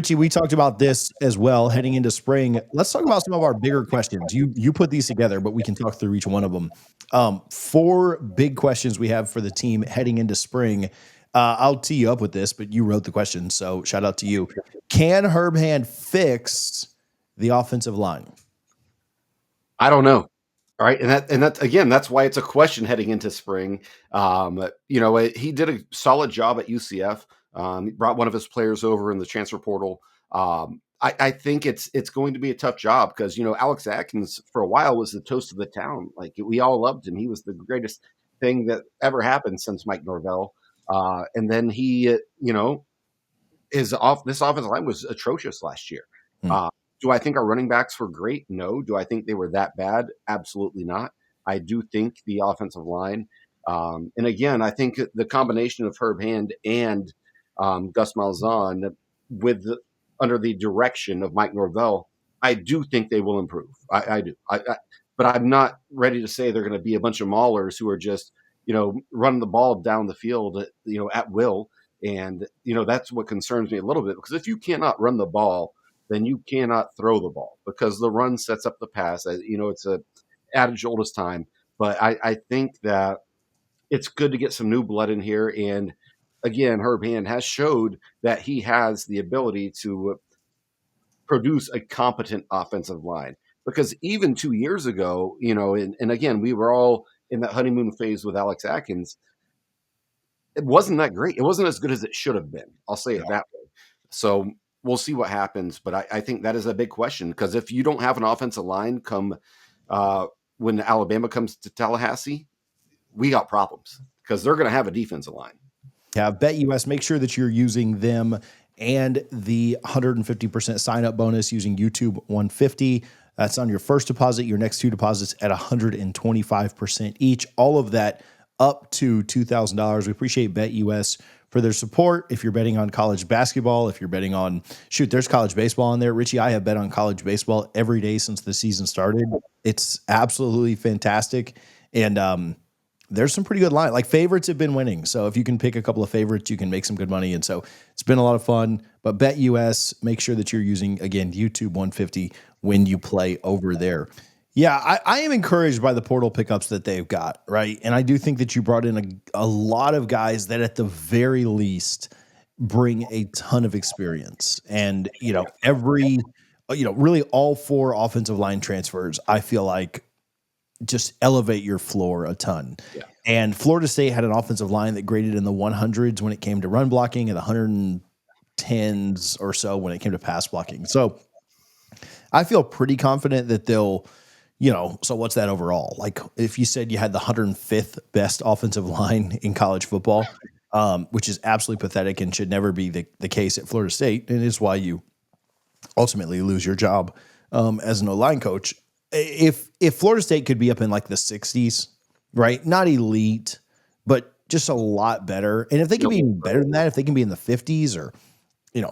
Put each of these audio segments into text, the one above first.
Richie, we talked about this as well heading into spring. Let's talk about some of our bigger questions. You put these together, but we can talk through each one of them. Four big questions we have for the team heading into spring. I'll tee you up with this, but you wrote the question, so shout out to you. Can Herb Hand fix the offensive line? I don't know. All right, and that again, that's why it's a question heading into spring. He did a solid job at UCF. He brought one of his players over in the transfer portal. I think it's going to be a tough job because Alex Atkins for a while was the toast of the town. Like we all loved him. He was the greatest thing that ever happened since Mike Norvell. And then he, is off. This offensive line was atrocious last year. Hmm. Do I think our running backs were great? No. Do I think they were that bad? Absolutely not. I do think the offensive line, and again, I think the combination of Herb Hand and Gus Malzahn under the direction of Mike Norvell, I do think they will improve. I do. But I'm not ready to say they're going to be a bunch of maulers who are just running the ball down the field at will. And that's what concerns me a little bit, because if you cannot run the ball, then you cannot throw the ball, because the run sets up the pass. It's a adage old as time. But I think that it's good to get some new blood in here. And again, Herb Hand has showed that he has the ability to produce a competent offensive line. Because even 2 years ago, and again, we were all in that honeymoon phase with Alex Atkins. It wasn't that great. It wasn't as good as it should have been. I'll say it that way. So we'll see what happens. But I think that is a big question, because if you don't have an offensive line come when Alabama comes to Tallahassee, we got problems, because they're going to have a defensive line. Yeah, BetUS, make sure that you're using them and the 150% sign up bonus using YouTube 150. That's on your first deposit, your next two deposits at 125% each. All of that up to $2,000. We appreciate BetUS for their support. If you're betting on college basketball, if you're betting on, there's college baseball in there. Richie, I have bet on college baseball every day since the season started. It's absolutely fantastic. And there's some pretty good line. Like, favorites have been winning. So if you can pick a couple of favorites, you can make some good money. And so it's been a lot of fun. But BetUS, make sure that you're using, again, YouTube 150 when you play over there. Yeah, I am encouraged by the portal pickups that they've got, right? And I do think that you brought in a lot of guys that at the very least bring a ton of experience. And, really all four offensive line transfers, I feel like, just elevate your floor a ton. Yeah. And Florida State had an offensive line that graded in the 100s when it came to run blocking and the 110s or so when it came to pass blocking. So I feel pretty confident that they'll, so what's that overall? Like, if you said you had the 105th best offensive line in college football, which is absolutely pathetic and should never be the case at Florida State, and is why you ultimately lose your job as an O-line coach. If Florida State could be up in like the 60s, right? Not elite, but just a lot better. And if they can be even better than that, if they can be in the 50s or,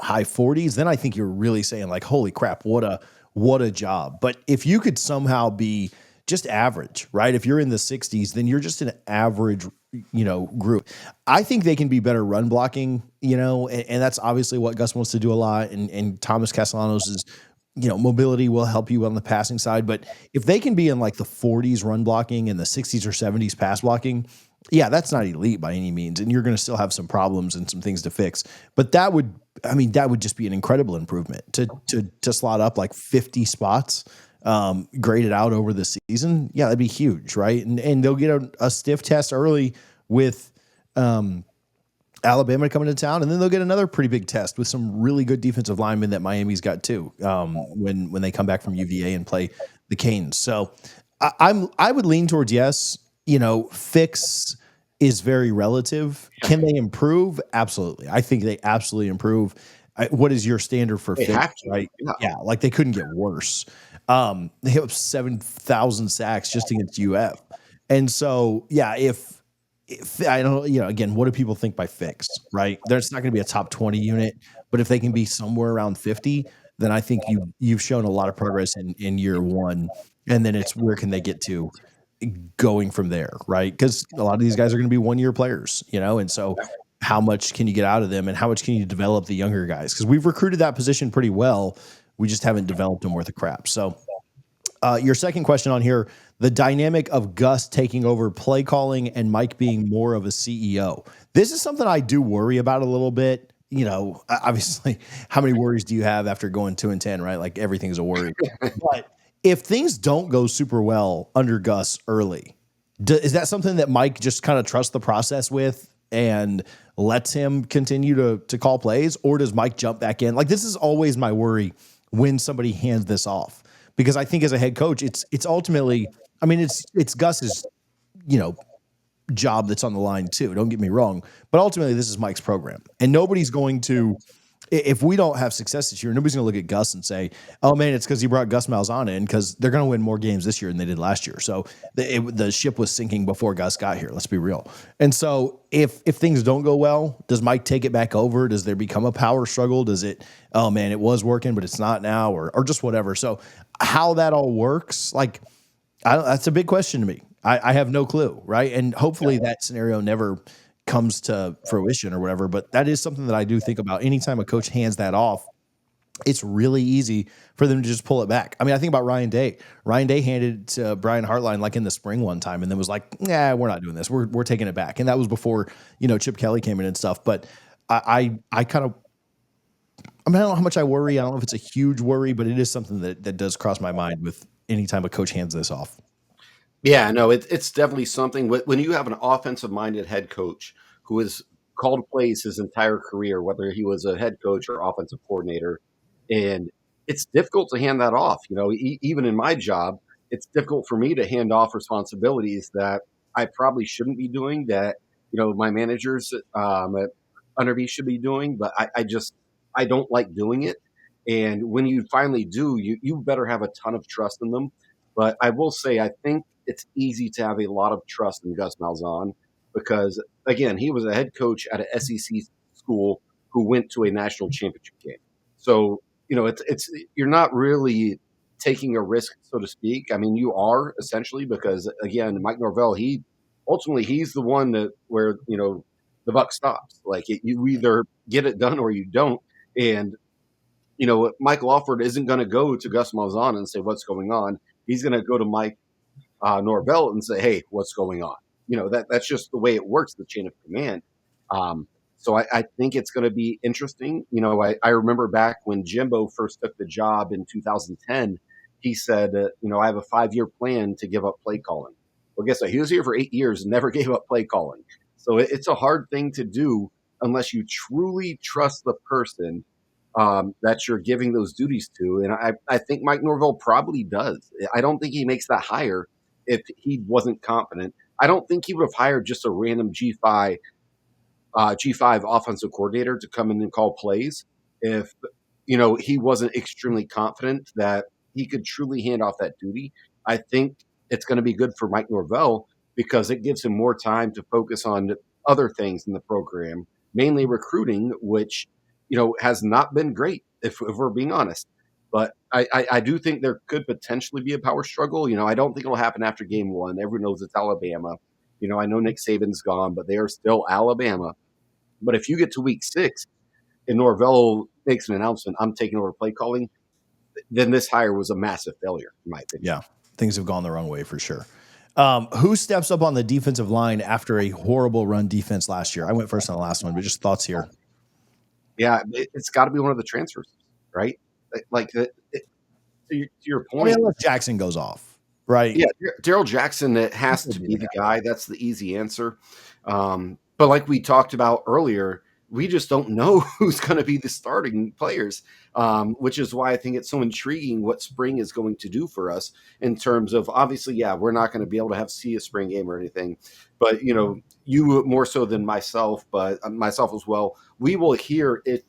high 40s, then I think you're really saying like, holy crap, what a job. But if you could somehow be just average, right? If you're in the 60s, then you're just an average, group. I think they can be better run blocking, and that's obviously what Gus wants to do a lot. And Thomas Castellanos is, mobility will help you on the passing side. But if they can be in like the 40s run blocking and the 60s or 70s pass blocking, yeah, that's not elite by any means. And you're going to still have some problems and some things to fix. But that would just be an incredible improvement to slot up like 50 spots, graded out over the season. Yeah, that'd be huge, right? And they'll get a stiff test early with Alabama coming to town, and then they'll get another pretty big test with some really good defensive linemen that Miami's got too, when they come back from UVA and play the Canes. So I would lean towards yes. Fix is very relative. Can they improve? Absolutely. I think they absolutely improve. What is your standard for fix? Right? Yeah, like they couldn't get worse. They have 7,000 sacks just against UF, and so yeah, if I don't, again, what do people think by fix, right? There's not going to be a top 20 unit, but if they can be somewhere around 50, then I think you've shown a lot of progress in year one. And then it's where can they get to going from there, right? Because a lot of these guys are going to be 1-year players, and so how much can you get out of them and how much can you develop the younger guys? Because we've recruited that position pretty well. We just haven't developed them worth a crap. So your second question on here, the dynamic of Gus taking over play calling and Mike being more of a CEO. This is something I do worry about a little bit. You know, obviously, how many worries do you have after going 2-10, right? Like everything's a worry. But if things don't go super well under Gus early, is that something that Mike just kind of trusts the process with and lets him continue to call plays, or does Mike jump back in? Like this is always my worry when somebody hands this off, because I think as a head coach, it's ultimately, I mean, it's Gus's, you know, job that's on the line too. Don't get me wrong, but ultimately this is Mike's program, and nobody's going to. If we don't have success this year, nobody's going to look at Gus and say, "Oh man, it's because he brought Gus Malzahn in," because they're going to win more games this year than they did last year. So the ship was sinking before Gus got here. Let's be real. And so if things don't go well, does Mike take it back over? Does there become a power struggle? Does it? Oh man, it was working, but it's not now, or just whatever. So how that all works, like that's a big question to me. I have no clue, right? And hopefully that scenario never comes to fruition or whatever. But that is something that I do think about. Anytime a coach hands that off, it's really easy for them to just pull it back. I mean, I think about Ryan Day. Ryan Day handed it to Brian Hartline like in the spring one time, and then was like, "Yeah, we're not doing this. We're taking it back." And that was before Chip Kelly came in and stuff. But I kind of. I mean, I don't know how much I worry. I don't know if it's a huge worry, but it is something that does cross my mind with any time a coach hands this off. Yeah, no, it's definitely something. When you have an offensive-minded head coach who has called plays his entire career, whether he was a head coach or offensive coordinator, and it's difficult to hand that off. Even in my job, it's difficult for me to hand off responsibilities that I probably shouldn't be doing, that my managers under me should be doing, but I don't like doing it. And when you finally do, you better have a ton of trust in them. But I will say, I think it's easy to have a lot of trust in Gus Malzahn because, again, he was a head coach at an SEC school who went to a national championship game. So, it's you're not really taking a risk, so to speak. I mean, you are essentially because, again, Mike Norvell, he's the one that where the buck stops. Like you either get it done or you don't. And Michael Alford isn't going to go to Gus Malzahn and say what's going on. He's going to go to Mike Norvell and say, "Hey, what's going on?" That's just the way it works, the chain of command. So I think it's going to be interesting. I remember back when Jimbo first took the job in 2010, he said, "I have a 5-year plan to give up play calling." Well, guess what? He was here for 8 years and never gave up play calling. So it's a hard thing to do unless you truly trust the person that you're giving those duties to. And I think Mike Norvell probably does. I don't think he makes that hire if he wasn't confident. I don't think he would have hired just a random G5 offensive coordinator to come in and call plays if he wasn't extremely confident that he could truly hand off that duty. I think it's going to be good for Mike Norvell because it gives him more time to focus on other things in the program, mainly recruiting, which has not been great if we're being honest. But I do think there could potentially be a power struggle. I don't think it'll happen after game one. Everyone knows it's Alabama. I know Nick Saban's gone, but they are still Alabama. But if you get to week 6 and Norvell makes an announcement, "I'm taking over play calling," then this hire was a massive failure, in my opinion. Yeah, things have gone the wrong way for sure. Who steps up on the defensive line after a horrible run defense last year? I went first on the last one, but just thoughts here. Yeah, it's got to be one of the transfers, right? Like to your I mean, point, unless Jackson goes off, right? yeah, Daryl Jackson, it has to be the guy. That's the easy answer. But like we talked about earlier, we just don't know who's going to be the starting players, which is why I think it's so intriguing what spring is going to do for us in terms of obviously, yeah, we're not going to be able to see a spring game or anything, but you more so than myself, but myself as well, we will hear it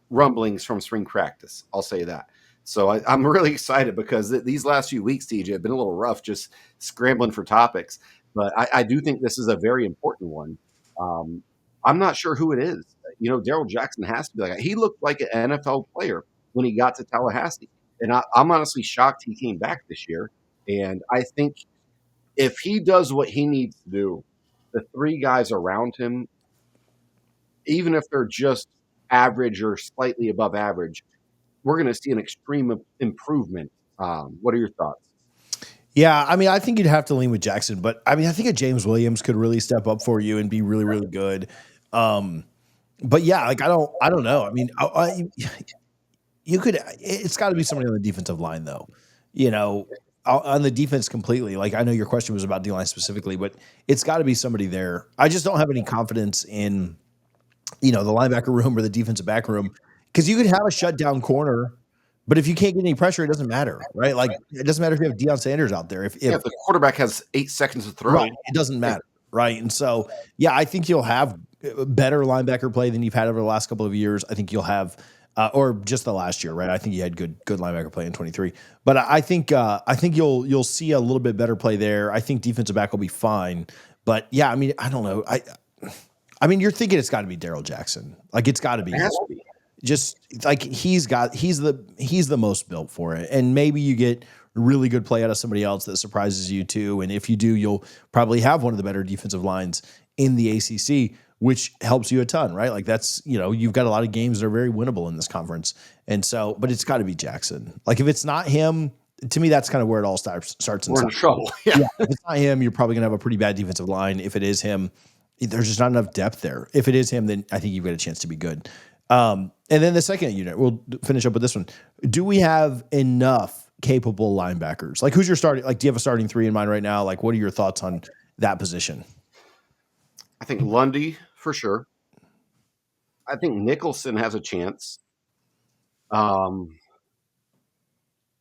rumblings from spring practice. I'll say that. So I'm really excited because these last few weeks, TJ, have been a little rough just scrambling for topics. But I do think this is a very important one. Um, I'm not sure who it is. Daryl Jackson has to be like that. He looked like an NFL player when he got to Tallahassee. And I'm honestly shocked he came back this year. And I think if he does what he needs to do, the 3 guys around him even if they're just average or slightly above average, we're going to see an extreme improvement. What are your thoughts? Yeah, I mean, I think you'd have to lean with Jackson, but I mean, I think a James Williams could really step up for you and be really, really good. Um, but yeah, like I don't know. I mean, you could. It's got to be somebody on the defensive line, though. You know, on the defense completely. Like I know your question was about D line specifically, but it's got to be somebody there. I just don't have any confidence in the linebacker room or the defensive back room because you could have a shutdown corner, but if you can't get any pressure, it doesn't matter, right? Like it doesn't matter if you have Deion Sanders out there. Yeah, If if the quarterback has 8 seconds to Right, throw, it doesn't yeah, matter, right? And so, yeah, I think you'll have better linebacker play than you've had over the last couple of years. I think you'll have, or just the last year, right? I think you had good linebacker play in 23, but I think you'll see a little bit better play there. I think defensive back will be fine, but yeah, I mean, I don't know. I mean, you're thinking it's got to be Daryl Jackson, like it's got to be it has to be. just like he's the most built for it. And maybe you get really good play out of somebody else that surprises you too. And if you do, you'll probably have one of the better defensive lines in the ACC, which helps you a ton, right? Like that's, you've got a lot of games that are very winnable in this conference. And so, but it's got to be Jackson. Like if it's not him, to me, that's kind of where it all starts and We're in stops. trouble. Yeah. Yeah, if it's not him, you're probably gonna have a pretty bad defensive line. If it is him, there's just not enough depth there. If it is him, then I think you've got a chance to be good. And then the second unit, we'll finish up with this one. Do we have enough capable linebackers? Like, who's your starting? Like, do you have a starting three in mind right now? Like, what are your thoughts on that position? I think Lundy for sure. I think Nicholson has a chance. Um,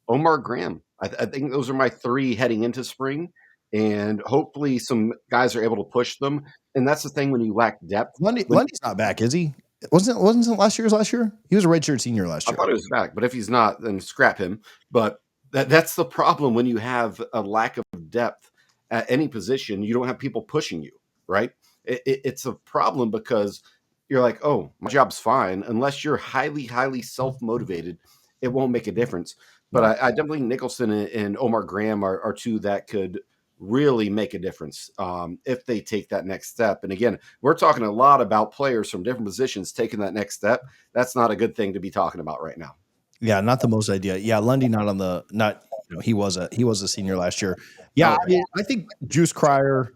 Omar Graham. I think those are my three heading into spring, and hopefully some guys are able to push them. And that's the thing when you lack depth. Lundy's not back, is he? Wasn't last year's last year? He was a redshirt senior last I year. thought he was back, but if he's not, then scrap him. But that's the problem when you have a lack of depth at any position. You don't have people pushing you, right? It's a problem because you're like, oh, my job's fine. Unless you're highly, highly self motivated, it won't make a difference. But Right. I definitely think Nicholson and Omar Graham are two that could really make a difference if they take that next step. And again, we're talking a lot about players from different positions taking that next step. That's not a good thing to be talking about right now. Yeah, not the most idea. Yeah, Lundy not on the not. He was a senior last year. Yeah, I Okay. mean, I think Juice Cryer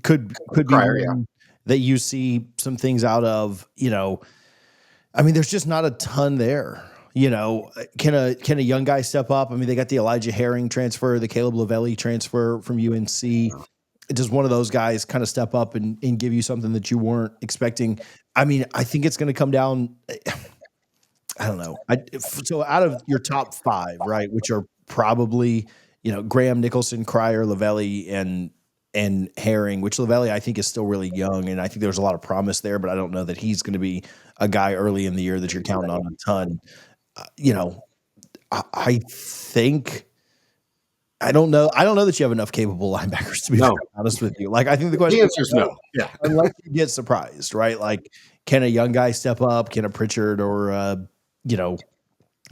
could be Crier, yeah. one that you see some things out of. I mean, there's just not a ton there. Can a young guy step up? I mean, they got the Elijah Herring transfer, the Caleb Lavelli transfer from UNC. Does one of those guys kind of step up and give you something that you weren't expecting? I mean, I think it's going to come down. I don't know. So out of your top five, right, which are probably Graham, Nicholson, Cryer, Lavelli, and Herring, which Lavelli I think is still really young, and I think there's a lot of promise there, but I don't know that he's going to be a guy early in the year that you're counting on a ton. You know, I think I don't know. I don't know that you have enough capable linebackers to be very No, honest with you. Like I think the question the is answer is no. Yeah. unless you get surprised, right? Like, can a young guy step up? Can a Pritchard or you know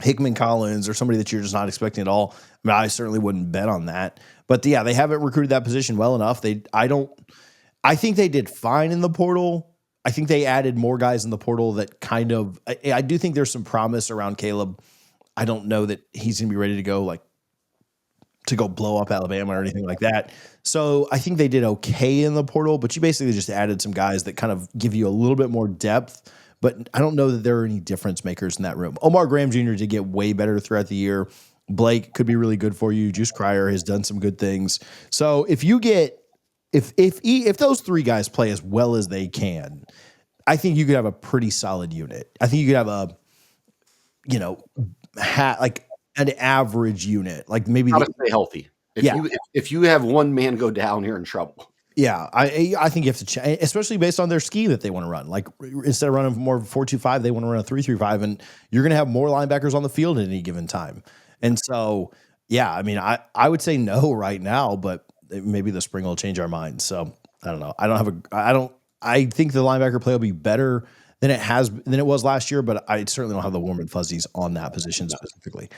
Hickman Collins or somebody that you're just not expecting at all? I mean, I certainly wouldn't bet on that. But yeah, they haven't recruited that position well enough. I think they did fine in the portal. I think they added more guys in the portal that kind of. I do think there's some promise around Caleb. I don't know that he's going to be ready to go to go blow up Alabama or anything like that. So I think they did okay in the portal, but you basically just added some guys that kind of give you a little bit more depth. But I don't know that there are any difference makers in that room. Omar Graham Jr. did get way better throughout the year. Blake could be really good for you. Juice Cryer has done some good things. So if those three guys play as well as they can, I think you could have a pretty solid unit. I think you could have you know, like an average unit, like maybe How to stay healthy. If yeah, you have one man go down, you're in trouble. yeah. I think you have to change, especially based on their scheme that they want to run. Like instead of running more 4-2-5, they want to run a 3-3-5, and you're going to have more linebackers on the field at any given time. And so, yeah, I mean, I would say no right now, but maybe the spring will change our minds. So I don't know. I think the linebacker play will be better than it was last year, but I certainly don't have the warm and fuzzies on that position specifically.